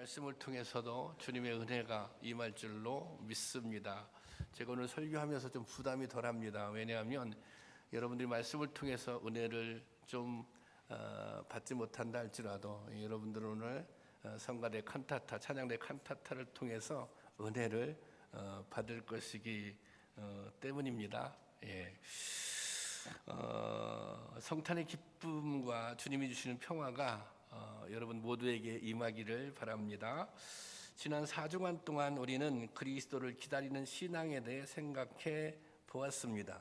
말씀을 통해서도 주님의 은혜가 임할 줄로 믿습니다. 제가 오늘 설교하면서 좀 부담이 덜합니다. 왜냐하면 여러분들이 말씀을 통해서 은혜를 좀 받지 못한다 할지라도 여러분들은 오늘 성가대 칸타타, 찬양대 칸타타를 통해서 은혜를 받을 것이기 때문입니다. 예. 성탄의 기쁨과 주님이 주시는 평화가 여러분 모두에게 임하기를 바랍니다. 지난 4주간 동안 우리는 그리스도를 기다리는 신앙에 대해 생각해 보았습니다.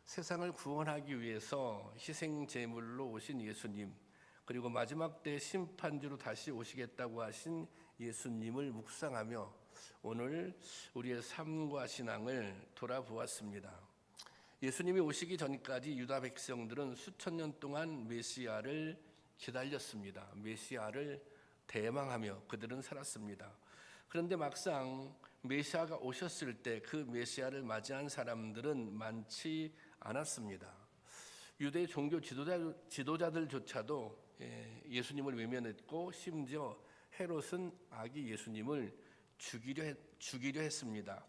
세상을 구원하기 위해서 희생 제물로 오신 예수님, 그리고 마지막 때 심판주로 다시 오시겠다고 하신 예수님을 묵상하며 오늘 우리의 삶과 신앙을 돌아보았습니다. 예수님이 오시기 전까지 유다 백성들은 수천 년 동안 메시아를 기다렸습니다. 메시아를 대망하며 그들은 살았습니다. 그런데 막상 메시아가 오셨을 때 그 메시아를 맞이한 사람들은 많지 않았습니다. 유대 종교 지도자들조차도 예수님을 외면했고 심지어 헤롯은 아기 예수님을 죽이려 했습니다.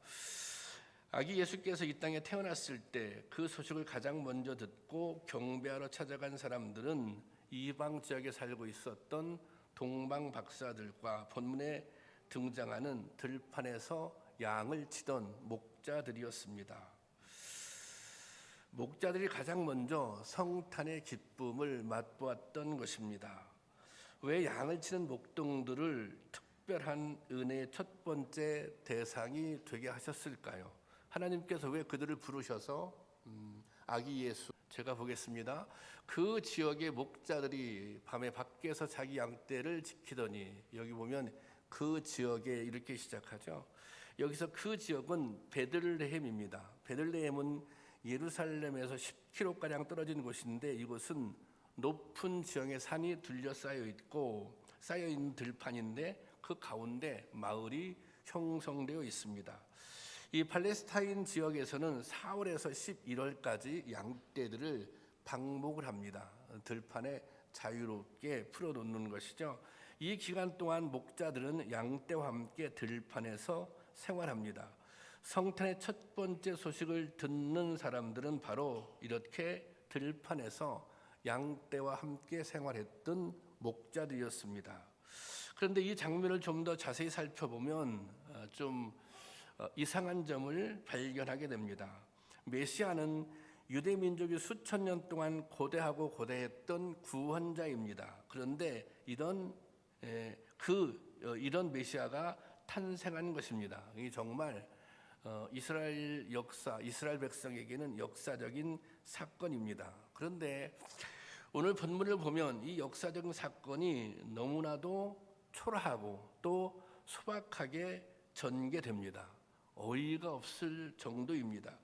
아기 예수께서 이 땅에 태어났을 때 그 소식을 가장 먼저 듣고 경배하러 찾아간 사람들은 이방 지역에 살고 있었던 동방 박사들과 본문에 등장하는 들판에서 양을 치던 목자들이었습니다. 목자들이 가장 먼저 성탄의 기쁨을 맛보았던 것입니다. 왜 양을 치는 목동들을 특별한 은혜의 첫 번째 대상이 되게 하셨을까요? 하나님께서 왜 그들을 부르셔서 아기 예수, 제가 보겠습니다. 그 지역의 목자들이 밤에 밖에서 자기 양떼를 지키더니, 여기 보면 그 지역에 이렇게 시작하죠. 여기서 그 지역은 베들레헴입니다. 베들레헴은 예루살렘에서 10km가량 떨어진 곳인데 이곳은 높은 지형의 산이 둘러싸여 있고 쌓여 있는 들판인데 그 가운데 마을이 형성되어 있습니다. 이 팔레스타인 지역에서는 4월에서 11월까지 양떼들을 방목을 합니다. 들판에 자유롭게 풀어놓는 것이죠. 이 기간 동안 목자들은 양떼와 함께 들판에서 생활합니다. 성탄의 첫 번째 소식을 듣는 사람들은 바로 이렇게 들판에서 양떼와 함께 생활했던 목자들이었습니다. 그런데 이 장면을 좀 더 자세히 살펴보면 좀 이상한 점을 발견하게 됩니다. 메시아는 유대 민족이 수천 년 동안 고대하고 고대했던 구원자입니다. 그런데 이런 메시아가 탄생한 것입니다. 이 정말 이스라엘 역사, 이스라엘 백성에게는 역사적인 사건입니다. 그런데 오늘 본문을 보면 이 역사적인 사건이 너무나도 초라하고 또 소박하게 전개됩니다. 어이가 없을 정도입니다.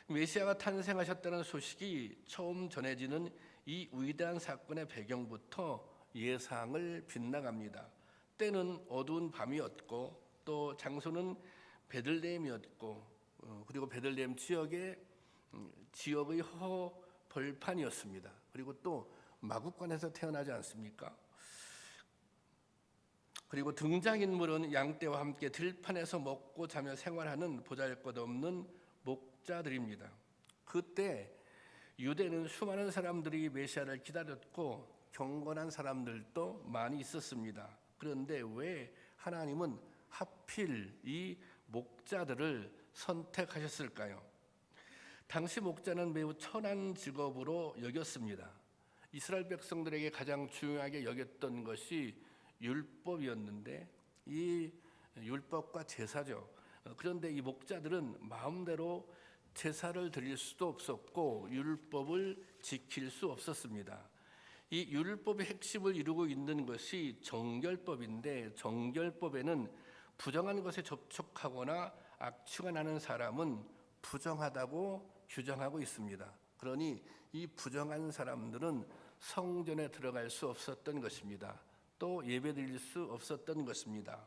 메시아가 탄생하셨다는 소식이 처음 전해지는 이 위대한 사건의 배경부터 예상을 빗나갑니다. 때는 어두운 밤이었고 또 장소는 베들레헴이었고 그리고 베들레헴 지역의 벌판이었습니다. 그리고 또 마구간에서 태어나지 않습니까? 그리고 등장인물은 양떼와 함께 들판에서 먹고 자며 생활하는 보잘것없는 목자들입니다. 그때 유대는 수많은 사람들이 메시아를 기다렸고 경건한 사람들도 많이 있었습니다. 그런데 왜 하나님은 하필 이 목자들을 선택하셨을까요? 당시 목자는 매우 천한 직업으로 여겼습니다. 이스라엘 백성들에게 가장 중요하게 여겼던 것이 율법이었는데 이 율법과 제사죠. 그런데 이 목자들은 마음대로 제사를 드릴 수도 없었고 율법을 지킬 수 없었습니다. 이 율법의 핵심을 이루고 있는 것이 정결법인데 정결법에는 부정한 것에 접촉하거나 악취가 나는 사람은 부정하다고 규정하고 있습니다. 그러니 이 부정한 사람들은 성전에 들어갈 수 없었던 것입니다. 또 예배드릴 수 없었던 것입니다.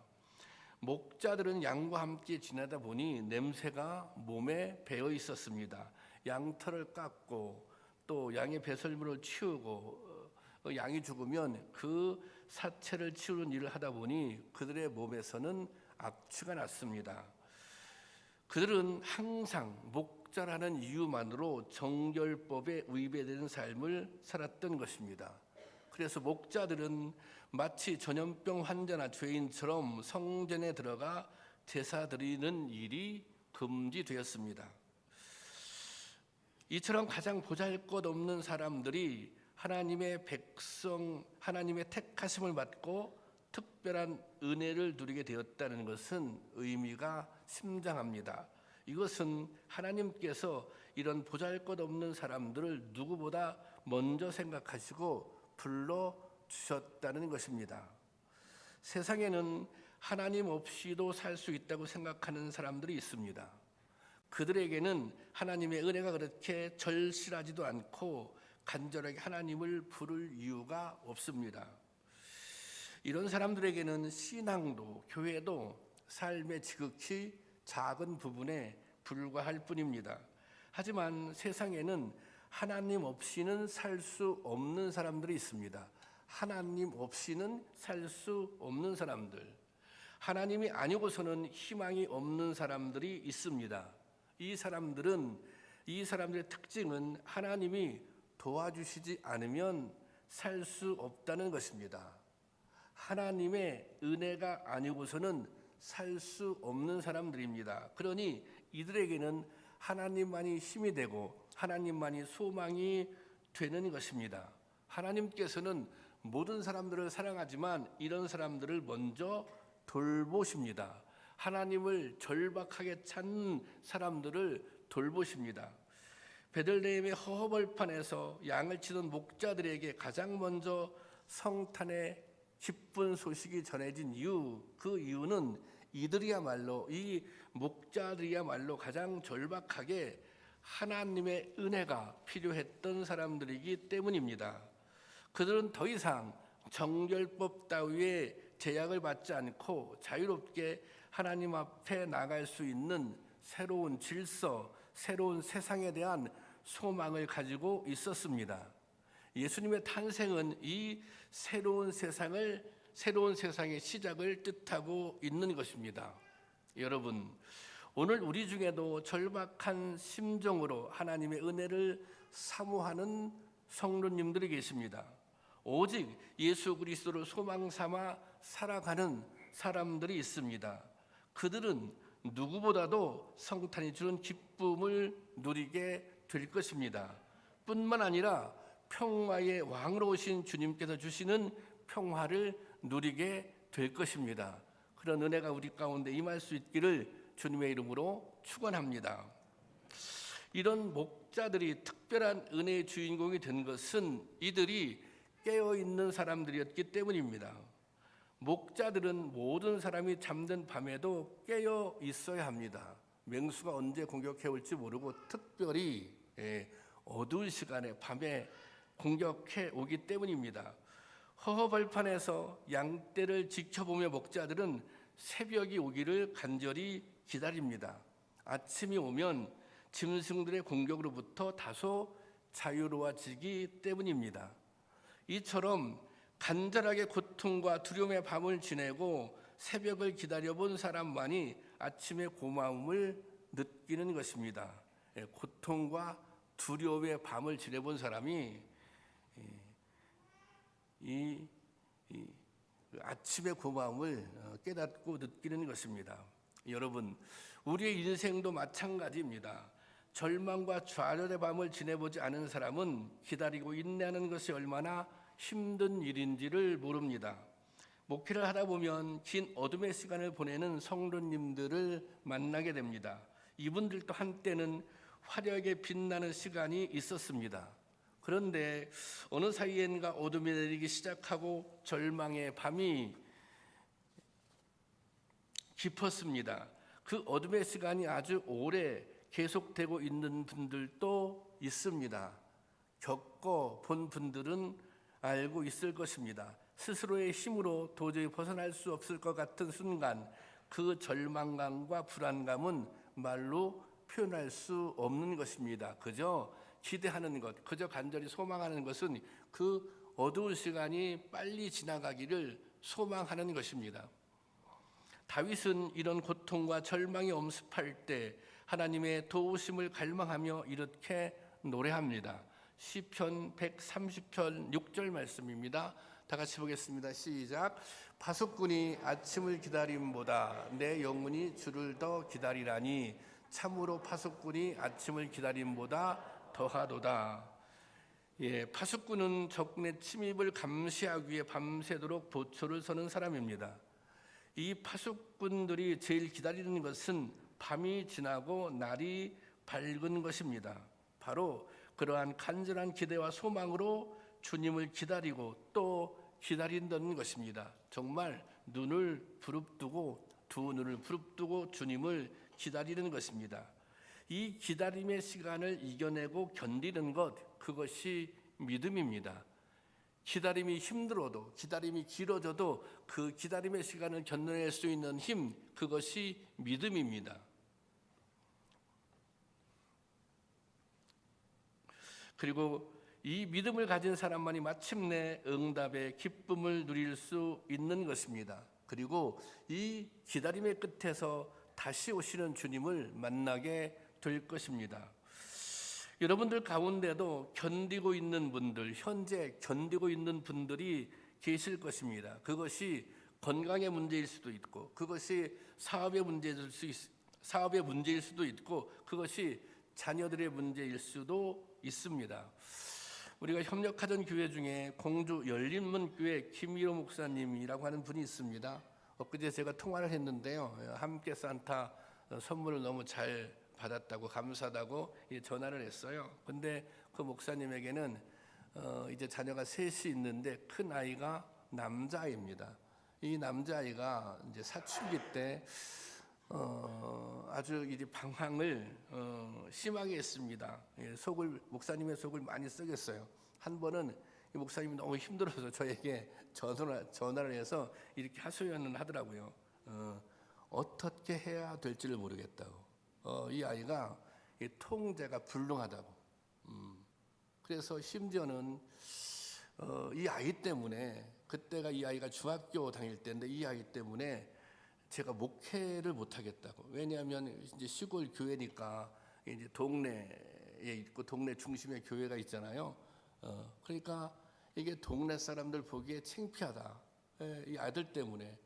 목자들은 양과 함께 지내다 보니 냄새가 몸에 배어 있었습니다. 양털을 깎고 또 양의 배설물을 치우고 양이 죽으면 그 사체를 치우는 일을 하다 보니 그들의 몸에서는 악취가 났습니다. 그들은 항상 목자라는 이유만으로 정결법에 위배되는 삶을 살았던 것입니다. 그래서 목자들은 마치 전염병 환자나 죄인처럼 성전에 들어가 제사 드리는 일이 금지되었습니다. 이처럼 가장 보잘것없는 사람들이 하나님의 백성, 하나님의 택하심을 받고 특별한 은혜를 누리게 되었다는 것은 의미가 심장합니다. 이것은 하나님께서 이런 보잘것없는 사람들을 누구보다 먼저 생각하시고 불러주셨다는 것입니다. 세상에는 하나님 없이도 살 수 있다고 생각하는 사람들이 있습니다. 그들에게는 하나님의 은혜가 그렇게 절실하지도 않고 간절하게 하나님을 부를 이유가 없습니다. 이런 사람들에게는 신앙도 교회도 삶의 지극히 작은 부분에 불과할 뿐입니다. 하지만 세상에는 하나님 없이는 살 수 없는 사람들이 있습니다. 하나님 없이는 살 수 없는 사람들, 하나님이 아니고서는 희망이 없는 사람들이 있습니다. 이 사람들의 특징은 하나님이 도와주시지 않으면 살 수 없다는 것입니다. 하나님의 은혜가 아니고서는 살 수 없는 사람들입니다. 그러니 이들에게는 하나님만이 힘이 되고 하나님만이 소망이 되는 것입니다. 하나님께서는 모든 사람들을 사랑하지만 이런 사람들을 먼저 돌보십니다. 하나님을 절박하게 찾는 사람들을 돌보십니다. 베들레헴의 허허벌판에서 양을 치던 목자들에게 가장 먼저 성탄의 기쁜 소식이 전해진 이유, 그 이유는 이들이야말로, 이 목자들이야말로 가장 절박하게 하나님의 은혜가 필요했던 사람들이기 때문입니다. 그들은 더 이상 정결법 따위의 제약을 받지 않고 자유롭게 하나님 앞에 나갈 수 있는 새로운 질서, 새로운 세상에 대한 소망을 가지고 있었습니다. 예수님의 탄생은 이 새로운 세상의 시작을 뜻하고 있는 것입니다. 여러분, 오늘 우리 중에도 절박한 심정으로 하나님의 은혜를 사모하는 성도님들이 계십니다. 오직 예수 그리스도를 소망 삼아 살아가는 사람들이 있습니다. 그들은 누구보다도 성탄이 주는 기쁨을 누리게 될 것입니다. 뿐만 아니라 평화의 왕으로 오신 주님께서 주시는 평화를 누리게 될 것입니다. 그런 은혜가 우리 가운데 임할 수 있기를 주님의 이름으로 축원합니다. 이런 목자들이 특별한 은혜의 주인공이 된 것은 이들이 깨어있는 사람들이었기 때문입니다. 목자들은 모든 사람이 잠든 밤에도 깨어 있어야 합니다. 맹수가 언제 공격해 올지 모르고 특별히 어두운 시간에 밤에 공격해 오기 때문입니다. 허허벌판에서 양떼를 지켜보며 목자들은 새벽이 오기를 간절히 기다립니다. 아침이 오면 짐승들의 공격으로부터 다소 자유로워지기 때문입니다. 이처럼 간절하게 고통과 두려움의 밤을 지내고 새벽을 기다려본 사람만이 아침의 고마움을 느끼는 것입니다. 고통과 두려움의 밤을 지내본 사람이 이 아침의 고마움을 깨닫고 느끼는 것입니다. 여러분, 우리의 인생도 마찬가지입니다. 절망과 좌절의 밤을 지내보지 않은 사람은 기다리고 인내하는 것이 얼마나 힘든 일인지를 모릅니다. 목회를 하다 보면 긴 어둠의 시간을 보내는 성도님들을 만나게 됩니다. 이분들도 한때는 화려하게 빛나는 시간이 있었습니다. 그런데 어느 사이엔가 어둠이 내리기 시작하고 절망의 밤이 깊었습니다. 그 어둠의 시간이 아주 오래 계속되고 있는 분들도 있습니다. 겪어 본 분들은 알고 있을 것입니다. 스스로의 힘으로 도저히 벗어날 수 없을 것 같은 순간, 그 절망감과 불안감은 말로 표현할 수 없는 것입니다. 그저 기대하는 것, 그저 간절히 소망하는 것은 그 어두운 시간이 빨리 지나가기를 소망하는 것입니다. 다윗은 이런 고통과 절망이 엄습할 때 하나님의 도우심을 갈망하며 이렇게 노래합니다. 시편 130편 6절 말씀입니다. 다 같이 보겠습니다. 시작. 파수꾼이 아침을 기다림보다 내 영혼이 주를 더 기다리라니 참으로 파수꾼이 아침을 기다림보다 더하도다. 파수꾼은 적군의 침입을 감시하기 위해 밤새도록 보초를 서는 사람입니다. 이 파수꾼들이 제일 기다리는 것은 밤이 지나고 날이 밝은 것입니다. 바로 그러한 간절한 기대와 소망으로 주님을 기다리고 또 기다린다는 것입니다. 정말 눈을 부릅뜨고 두 눈을 부릅뜨고 주님을 기다리는 것입니다. 이 기다림의 시간을 이겨내고 견디는 것, 그것이 믿음입니다. 기다림이 힘들어도, 기다림이 길어져도 그 기다림의 시간을 견뎌낼 수 있는 힘, 그것이 믿음입니다. 그리고 이 믿음을 가진 사람만이 마침내 응답의 기쁨을 누릴 수 있는 것입니다. 그리고 이 기다림의 끝에서 다시 오시는 주님을 만나게 될 것입니다. 여러분들 가운데도 견디고 있는 분들, 현재 견디고 있는 분들이 계실 것입니다. 그것이 건강의 문제일 수도 있고, 그것이 사업의 문제일 수도 있고, 그것이 자녀들의 문제일 수도 있습니다. 우리가 협력하던 교회 중에 공주 열린문교회 김일호 목사님이라고 하는 분이 있습니다. 엊그제 제가 통화를 했는데요, 함께 산타 선물을 너무 잘 받았다고, 감사하다고 전화를 했어요. 근데 그 목사님에게는 이제 자녀가 셋이 있는데 큰 아이가 남자아이입니다. 이 남자아이가 이제 사춘기 때 아주 이제 방황을 심하게 했습니다. 목사님의 속을 많이 썩였어요. 한 번은 이 목사님이 너무 힘들어서 저에게 전화를 해서 이렇게 하소연을 하더라고요. 어떻게 해야 될지를 모르겠다고. 이 아이가 이 통제가 불능하다고. 그래서 심지어는 이 아이 때문에, 그때가 이 아이가 중학교 다닐 때인데 이 아이 때문에 제가 목회를 못 하겠다고. 왜냐하면 이제 시골 교회니까 이제 동네에 있고 동네 중심에 교회가 있잖아요. 그러니까 이게 동네 사람들 보기에 창피하다. 이 아들 때문에.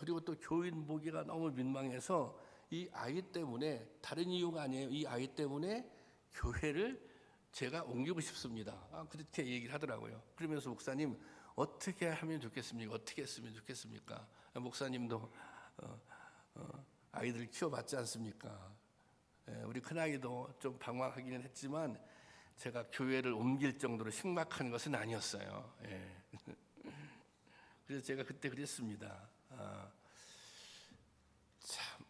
그리고 또 교인 보기가 너무 민망해서 이 아이 때문에, 다른 이유가 아니에요. 이 아이 때문에 교회를 제가 옮기고 싶습니다. 그렇게 얘기를 하더라고요. 그러면서 목사님 어떻게 하면 좋겠습니까? 어떻게 했으면 좋겠습니까? 목사님도 아이들 키워봤지 않습니까? 우리 큰아이도 좀 방황하기는 했지만 제가 교회를 옮길 정도로 심각한 것은 아니었어요. 그래서 제가 그때 그랬습니다. 참,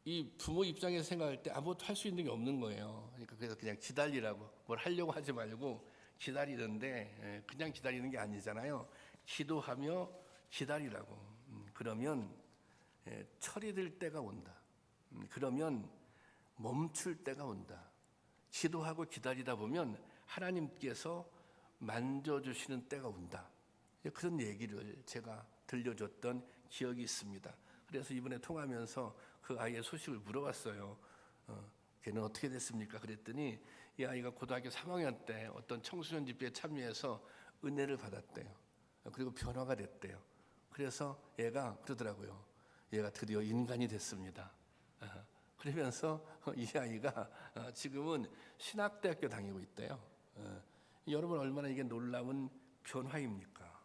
이 부모 입장에서 생각할 때 아무것도 할 수 있는 게 없는 거예요. 그러니까 그래서 그냥 기다리라고, 뭘 하려고 하지 말고 기다리는데, 그냥 기다리는 게 아니잖아요. 기도하며 기다리라고. 그러면 철이 들 때가 온다. 그러면 멈출 때가 온다. 기도하고 기다리다 보면 하나님께서 만져주시는 때가 온다. 그런 얘기를 제가 들려줬던 기억이 있습니다. 그래서 이번에 통화하면서 그 아이의 소식을 물어봤어요. 걔는 어떻게 됐습니까? 그랬더니 이 아이가 고등학교 3학년 때 어떤 청소년 집회에 참여해서 은혜를 받았대요. 그리고 변화가 됐대요. 그래서 얘가 그러더라고요. 얘가 드디어 인간이 됐습니다. 그러면서 이 아이가 지금은 신학대학교 다니고 있대요. 여러분, 얼마나 이게 놀라운 변화입니까?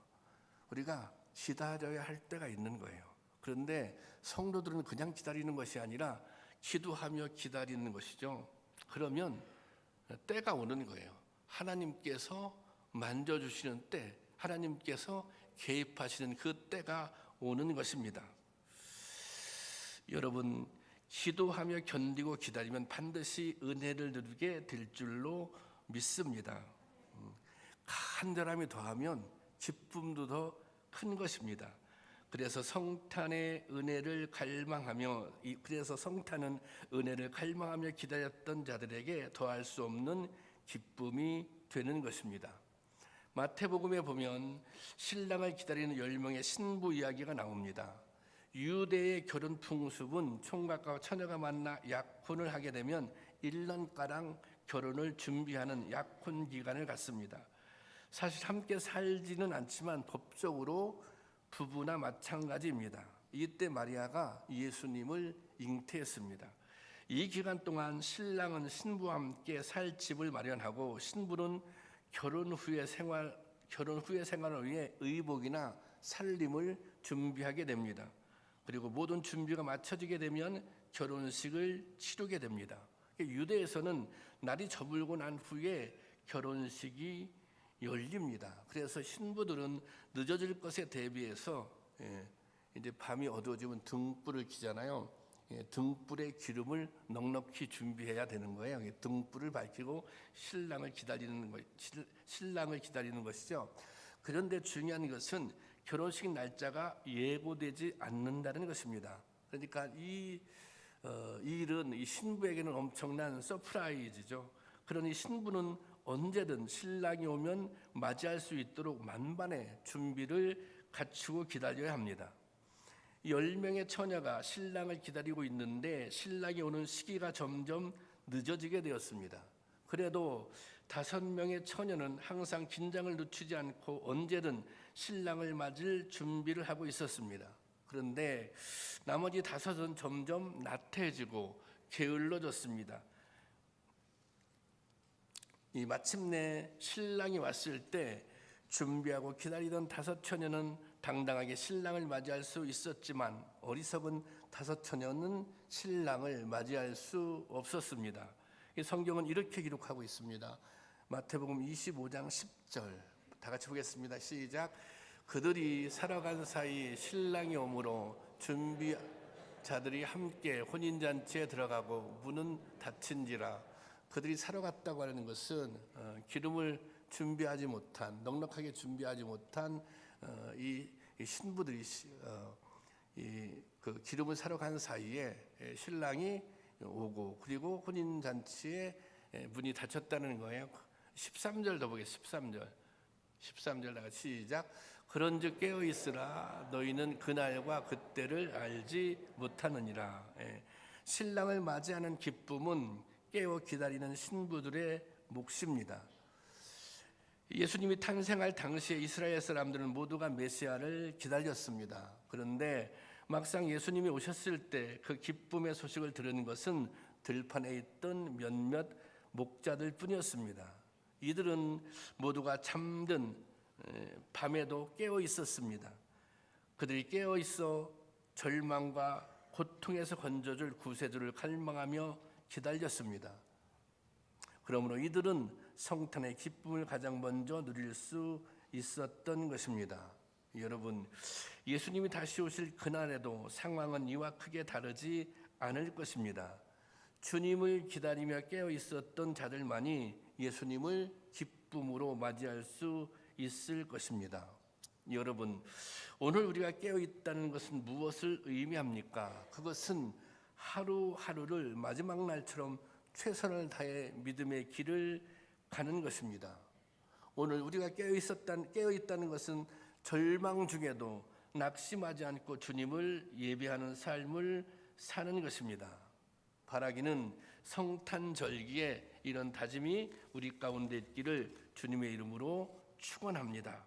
우리가 기다려야 할 때가 있는 거예요. 그런데 성도들은 그냥 기다리는 것이 아니라 기도하며 기다리는 것이죠. 그러면 때가 오는 거예요. 하나님께서 만져주시는 때, 하나님께서 개입하시는 그 때가 오는 것입니다. 여러분, 기도하며 견디고 기다리면 반드시 은혜를 누리게 될 줄로 믿습니다. 간절함이 더하면 기쁨도 더 큰 것입니다. 그래서 성탄의 은혜를 갈망하며, 그래서 성탄은 은혜를 갈망하며 기다렸던 자들에게 더할 수 없는 기쁨이 되는 것입니다. 마태복음에 보면 신랑을 기다리는 10명의 신부 이야기가 나옵니다. 유대의 결혼 풍습은 총각과 처녀가 만나 약혼을 하게 되면 1년가량 결혼을 준비하는 약혼 기간을 갖습니다. 사실 함께 살지는 않지만 법적으로 부부나 마찬가지입니다. 이때 마리아가 예수님을 잉태했습니다. 이 기간 동안 신랑은 신부와 함께 살 집을 마련하고 신부는 결혼 후의 생활을 위해 의복이나 살림을 준비하게 됩니다. 그리고 모든 준비가 마쳐지게 되면 결혼식을 치르게 됩니다. 유대에서는 날이 저물고 난 후에 결혼식이 열립니다. 그래서 신부들은 늦어질 것에 대비해서 이제 밤이 어두워지면 등불을 켜잖아요. 등불에 기름을 넉넉히 준비해야 되는 거예요. 등불을 밝히고 신랑을 기다리는 것이죠. 그런데 중요한 것은 결혼식 날짜가 예고되지 않는다는 것입니다. 그러니까 이 일은 이 신부에게는 엄청난 서프라이즈죠. 그러니 신부는 언제든 신랑이 오면 맞이할 수 있도록 만반의 준비를 갖추고 기다려야 합니다. 10명의 처녀가 신랑을 기다리고 있는데 신랑이 오는 시기가 점점 늦어지게 되었습니다. 그래도 5명의 처녀는 항상 긴장을 늦추지 않고 언제든 신랑을 맞을 준비를 하고 있었습니다. 그런데 나머지 5은 점점 나태해지고 게을러졌습니다. 마침내 신랑이 왔을 때 준비하고 기다리던 5 처녀는 당당하게 신랑을 맞이할 수 있었지만 어리석은 5 처녀는 신랑을 맞이할 수 없었습니다. 성경은 이렇게 기록하고 있습니다. 마태복음 25장 10절 다 같이 보겠습니다. 시작. 그들이 살아간 사이 신랑이 오므로 준비자들이 함께 혼인잔치에 들어가고 문은 닫힌지라. 그들이 사러 갔다고 하는 것은 기름을 준비하지 못한, 넉넉하게 준비하지 못한 이 신부들이 그 기름을 사러 간 사이에 신랑이 오고 그리고 혼인 잔치에 문이 닫혔다는 거예요. 13절 더 보겠습니다. 13절 다 같이 시작. 그런즉 깨어 있으라 너희는 그날과 그때를 알지 못하느니라. 신랑을 맞이하는 기쁨은 깨어 기다리는 신부들의 몫입니다. 예수님이 탄생할 당시에 이스라엘 사람들은 모두가 메시아를 기다렸습니다. 그런데 막상 예수님이 오셨을 때 그 기쁨의 소식을 들은 것은 들판에 있던 몇몇 목자들 뿐이었습니다. 이들은 모두가 잠든 밤에도 깨어 있었습니다. 그들이 깨어 있어 절망과 고통에서 건져줄 구세주를 갈망하며 기다렸습니다. 그러므로 이들은 성탄의 기쁨을 가장 먼저 누릴 수 있었던 것입니다. 여러분, 예수님이 다시 오실 그날에도 상황은 이와 크게 다르지 않을 것입니다. 주님을 기다리며 깨어 있었던 자들만이 예수님을 기쁨으로 맞이할 수 있을 것입니다. 여러분, 오늘 우리가 깨어 있다는 것은 무엇을 의미합니까? 그것은 하루하루를 마지막 날처럼 최선을 다해 믿음의 길을 가는 것입니다. 오늘 우리가 깨어 있다는 것은 절망 중에도 낙심하지 않고 주님을 예배하는 삶을 사는 것입니다. 바라기는 성탄절기에 이런 다짐이 우리 가운데 있기를 주님의 이름으로 축원합니다.